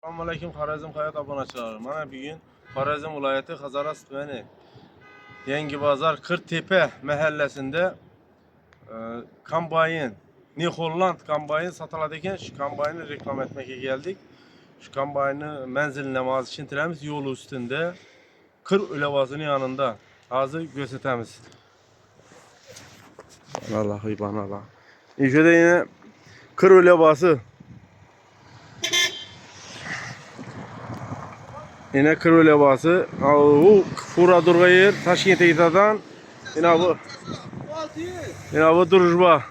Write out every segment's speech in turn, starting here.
Assalamualaikum Xorazm hayat obunachilar. Mana bugun Xorazm viloyati Hazaras tumani Yangi Bozor Qirtepa mahallasida kombayn, New Holland kombayn sotiladi ekan. Shu kombaynni reklama etmoqqa keldik. Shu kombaynni manzilini hozir tushuntiramiz. Yo'l ustida Qir ulavasining yanında. Hozir ko'rsatamiz. Allohu ibn. İşte yine Qir ulavasi. Yine Qir ulavasi. Bu Fura Durg'ayir Toshkentga yetadan. Yine bu Durujba.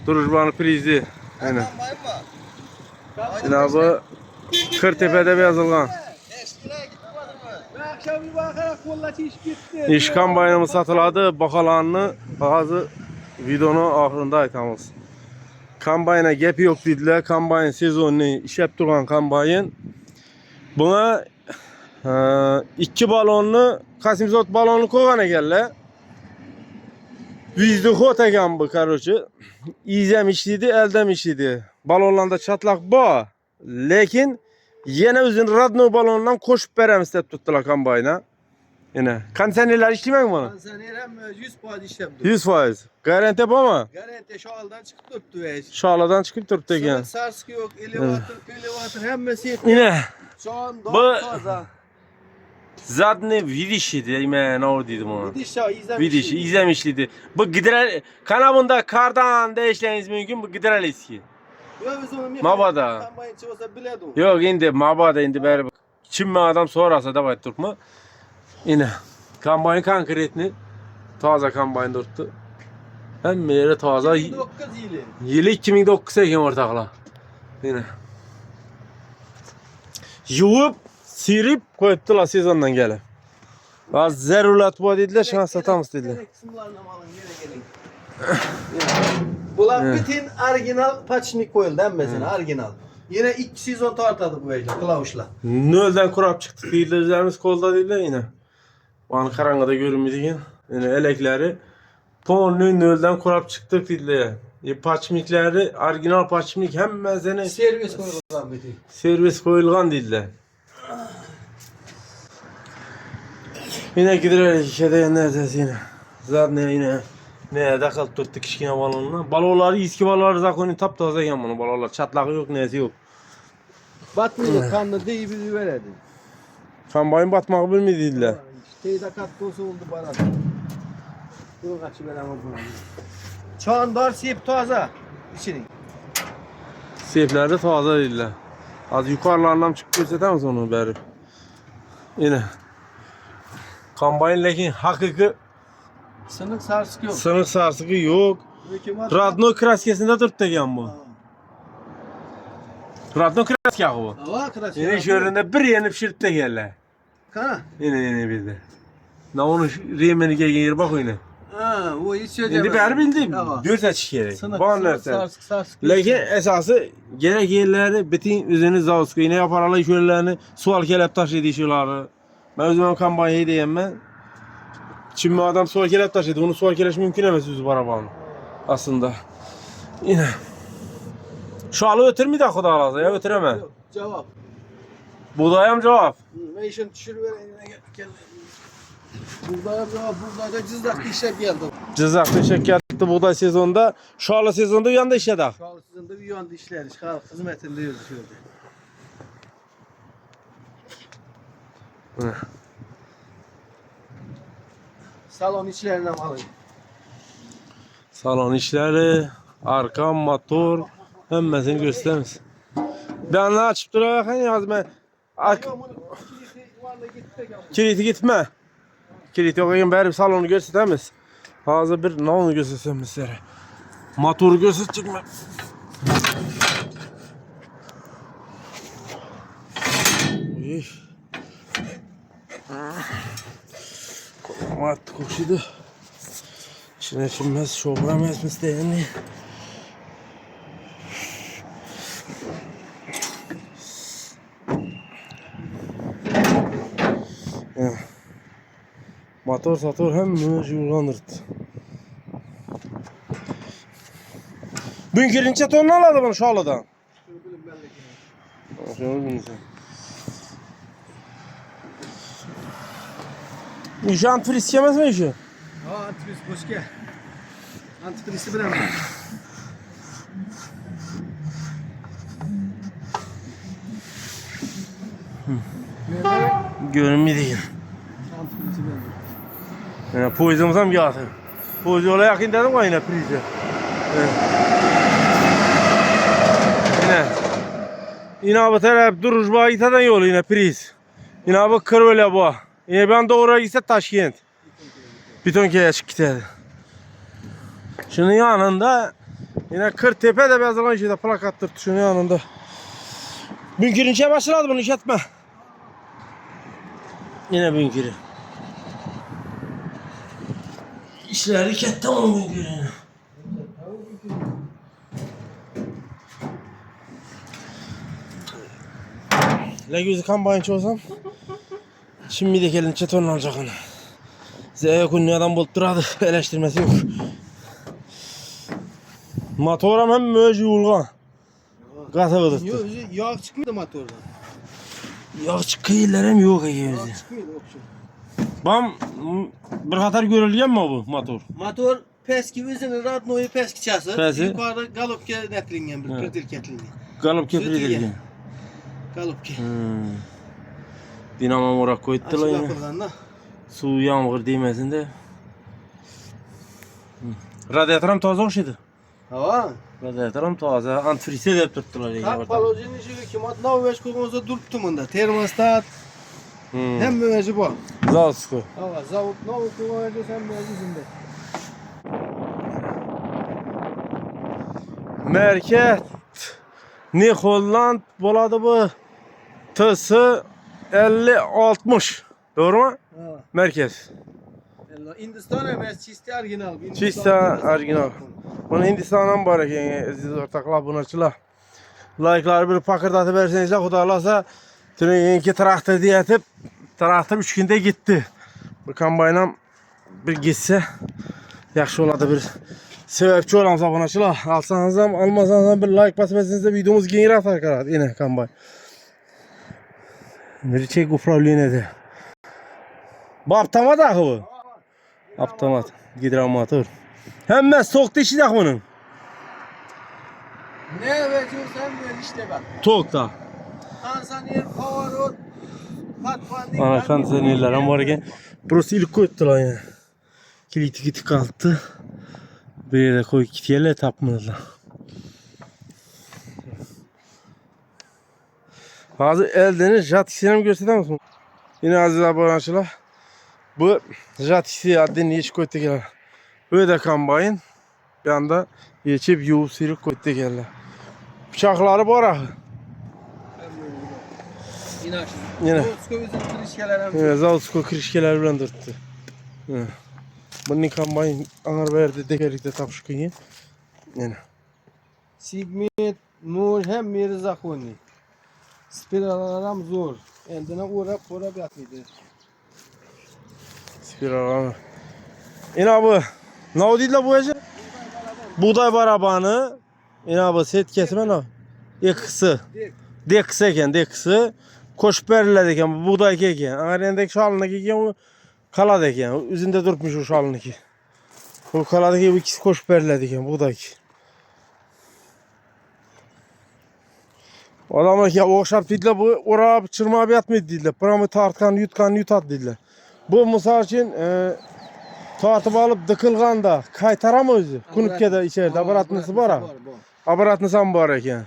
Durujba'nın prizi. Yine bu Qirtepada yozilgan. İş kombaynimiz satıladi. Baholarni hozir videonun oxirida aytamiz. Kombayna gap yo'q dedilar. Kombayn sezonni ishlab turgan kombayn. Buna ikki balonni, Qasimzod balonni qo'ygan ekanlar. Vizdixot ekan bu, короче. İzam ishlidi, eldam ishlidi. Balonlarda chatlaq bor, lekin yana o'zini radnoy balondan qo'shib beramiz deb turibdilar kombayna. Yine konditsionerlar ishlamaymi buni? Konditsioner ham 100% ishlab turibdi. 100%. Garantiya bormi? Garantiya sho'aldan chiqib turibdi. Sho'aladan chiqib turibdi ekan. Sarski yo'q, elevator hammasi yo'q. Yine Sho'an bu toza. zadni vidishi deyman, nima deydi buni? Vidish, izam ishlidi. Bu gidral kana bunda kardan deyishlangiz mumkin, bu gidraliski. Yo'q, biz uni Mabada. kombaynchi bo'lsa biladi u. Yo'q, endi mabada endi baribir. Kimma odam so'rasa deb aytibmi? Yine kombayn konkretni toza kombayn turibdi. Hamma yeri toza. 2009 yili. Yili 2009 ekan o'rtoqlar. Yine yuvib, sirib qo'yibdilar sezondan kelib. Ba'zi zarurat bor dedilar, shuni sotamiz dedilar. Qismlarni oling, keling. Bular bütün orijinal pachnik qo'yildi hammasini, orijinal. Yine 2 sezon tortadi bu yerlar, klavishlar. Noldan kurab çıktık deyilirlerimiz kolda dediler yine. Bana karangıda görünmediğin yine elekleri tonlu noldan kurab çıktık dediler. Paçmikleri, orijinal paçmik hemmesini Servis qo'yilgan bütün. servis koyulgan dediler. Yine gidiyorlar işede neredeyse yine. Zaten yine ne dakal tuttuk kichkina balonlar. Balonlar eski balonlar zakoni taptoza ekan bunu balonlar. Çatlağı yok, nesi yok. Batmıyor, kanlı deyip veradi. Kombayn batmağı bilmedi dediler. Teyda katkı oldu bana. Dur kaçı veremem bunu. Çağındar sip toza içinin. Seyflerde taze dediler. Az yukarılarından çıkıp gösteremez onu beri. Yine. Kombayn lekin hakiki Sınık sarsık yok. sınık sarsıkı yok. Radno kraskesinde durdu ekan bu. Radno kraska bu. Hava kıraç. Yine şöyle bir yeni pişirip de geldiler. Kana. Yine bir de. Ne onu remeni gelgen yer bak yine. Ha, o hiç söyleme. Şimdi beri bildim. Dört gerek. Sınık Banlarsa. sarsık. Lekin esası gerek yerleri bütün üzerine zavskı yine yaparlar şöylerini sual kelep taşıydı işleri. Ben özümün kampanyayı diyeyim ben. Şimdi adam sual kelep taşıydı. Onu sual keleş mümkün emez yüzü arabanın. Aslında. Yine. Şu alı ötür mü de kuda alasa ya ötüreme. Yok, cevap. Buğdayam cevap. Ben işin düşürüvereyim. Gel. Buğdaya cevap, buğdayda cızdak işlep geldi. Cızaklı şekerlikli buğday sezonunda. Şu alı sezonda yanında işledik. Şu an sizin de bir yanda işler. Çıkar hizmetinde yazışıyordu. Salon içlerinden alayım. Salon işleri, arka, motor, hemmesini gösteririz. Ben ne açıp durarak yaz ben. Kiliti gitme. Kiliti okuyun beri salonu gösteririz. Hazır bir ne onu göstersem sizlere. Motoru gösterecek mi? Mat koşuydu. İçine çinmez, şovramaz mı isteyeni? Motor satır hem yurlanırdı. Bugün girince tonunu aladı bunu şu aladan. Şunu bilmiyorum. İşi antifriz yemez mi işi? Ha, antifriz boş gel. Antifrizi bilen mi? Görünmüyor değil. Antifrizi bilen mi? Yani poizimiz hem yatır. Poiz yola yakın dedim ya yine prize. Yine bu taraf duruş bağı itadan yolu yine priz. Yine bu kır öyle bu. Yine ben doğru gitse Taşkent. Bitonkaya çık gitti. Şunun yanında yine Kırtepe de yazılan şeyde plakattır şunun yanında. Bünkürünçe başladı bunu işletme. Yine bünkürü. İşleri ket tamam bünkürü. Ne gözü kambayınç olsam şimdi de gelin çetonla alacak onu. Z'ye kunlu adam bulup duradı. Eleştirmesi yok. Motoram hem möcü yulgan. Gata vıdıktı. Yok, yağ çıkmıyordu motordan. Yağ çıkıyırlar hem yok iyi Yağ özü. çıkmıyordu okşu. Bam bir hatar görülgen mi bu motor? Motor peski özünün radnoyu peski çası. Pesi. Yukarıda galopke netlingen bir kırdır ketlingen. Galıp Süt kefir yiyen. edilgen. Galopke. Dinamo morak koyuttular Açık yine. yapılgan da. Su yağmur değmesin de. Radyatörüm taze okşaydı. Hava. Radyatörüm taze. Antifrize de tuttular yine. Tak balojinin işi ki mat nav koygunuzda duruptu bunda. Termostat hem müveci bu. Zavsko. Hava zavut nav koygunuzda hem müveci zinde. Merkez Nikolland boladı bu. Tısı 50-60. Doğru mu? Ha. Merkez. Hindistan emez çisti orijinal. Çisti orijinal. Bunu Hindistan'dan barak yani aziz ortaklar bunarçılar. Like'ları bir pakırdatıp verseniz Xudoylasa tünenki traktör diyetip traktör 3 günde gitti. Bu kombayna bir gitse yaxşı oladı bir sebepçi olamsa bunarçılar. Alsanız ham almasanız ham bir like basıp etsinizde videomuz kengir atar karat yine kombay. Рычаг управления. Bu avtomat akı bu. Avtomat. Gidromotor. Hemen soğukta işi de bunun. Ne vecursan ver işte bak. Soğukta. Kansanir, pavarot, patpandik. Ana kanserler ama var ki. Burası ilk koydular yani. Kiliti giti kalktı. Bir yere koy kitiyle tapmadılar. Bazı eldeniz jatisini mi göstereyim misin? Yine aziz abonacılar. Bu jatisi adını hiç koyduk gel. Böyle kambayın. Bir anda geçip yuv sürük koyduk gel. Bıçakları bu ara. İnaş. Yine. Skovizi krişkeler hem. Evet, Zavutsko krişkeler bilen durdu. Bunun kambayın anar verdi degerlikte tapşıkıyı. Yine. Sigmet, Nur hem Mirzakoni. Spiralaram zor. Eldine uğrap yatıydı. Spiral. Yine bu. Ne o değil la bu ece? Buğday barabanı. Yine bu set kesme ne? Ekısı. Dekısı eken dekısı. Koşberler eken buğday eken. Arendeki şalındaki eken kalad eken. Üzerinde durmuş o şalındaki. O kaladaki bu ikisi koşberler eken buğday. Adamlar ki okşap dediler bu oraya çırmağa bir atmaydı dediler. Buramı tartkan yutat dediler. Bu misal için tartıp alıp dıkılganda kaytaram özü. Kunupkede içeride aparatınızı var ha. Aparatınızı mı var eken.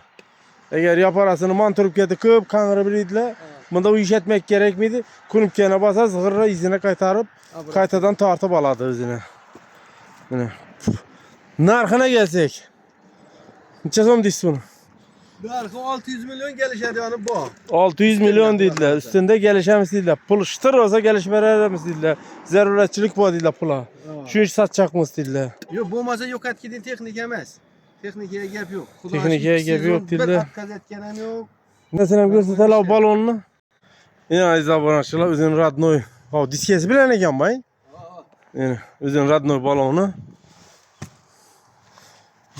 Eğer yaparasını mantırıpke dıkıp kanırı bildiler. Bunda bu iş etmek gerek miydi? Kunupkene basa zıgırra izine kaytarıp kaytadan tartıp aladı özüne. Narxına gelsek. Neçə som deyirsiz bunu? Narxı 600 milyon gelişedi yani bu. 600 milyon dediler. Üstünde gelişemiz dediler. Pul şıtır olsa gelişmelerimiz dediler. Zerurətçilik bu dediler pula. Şu iş satacakmız dediler. Yok bu masa yok etkinin teknik emez. Teknikiye gep yok. Teknikiye gep yok dediler. Bir atkaz etkenem yok. Mesela gösterseler o balonunu. Yine aziz abonacılar özün radnoy. Ha diskesi bilen eken bayın. Yani özün radnoy balonu.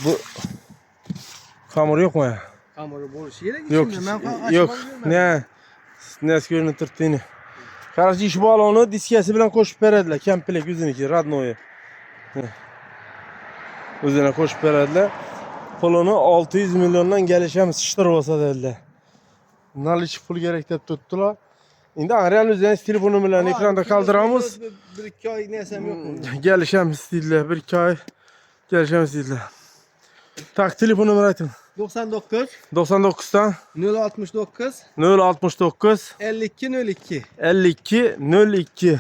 Bu kamur yok mu ya? Hamuru boş yere Yok, geçeyim ben yok. Ne görünüp turtduğunu. Karşı iş balonu diskesi bilen koşup verediler. Kempilek yüzünü Radno'yu. Üzerine koşup verediler. Pulunu 600 milyondan gelişemiz şiştir olsa dediler. Bunlar hiç pul gerek de tuttular. Şimdi arayan üzerine telefonu bilen ekranda kaldıramız. Bir iki ay nesem yok mu? Gelişemiz dediler. Bir iki ay gelişemiz dediler. Tak telefon numarayı. 99 99'dan 069 069 52 02. 52 02.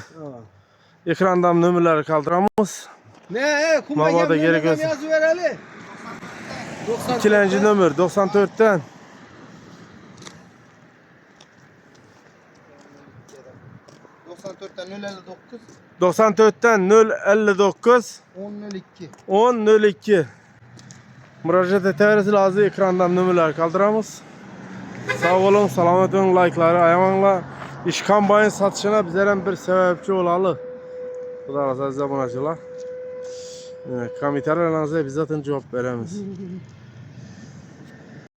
Ekrandan nömrələri kaldıramız. Ne? Kuma Mavada gelmeden gerek olsun. yazı ver Ali. 2-ci nömr 94'ten 94'ten 059 94'ten 059 10 02. 10 02. Müracaat etəriz lazım ekrandan nömrələri kaldıramız. Sağ olun, salamat olun, like'ları ayamanla. İş kombayın satışına bizlerden bir sebepçi olalı. Bu da azizler abunacılar. Komentarlarınıza biz zaten cevap veremiz.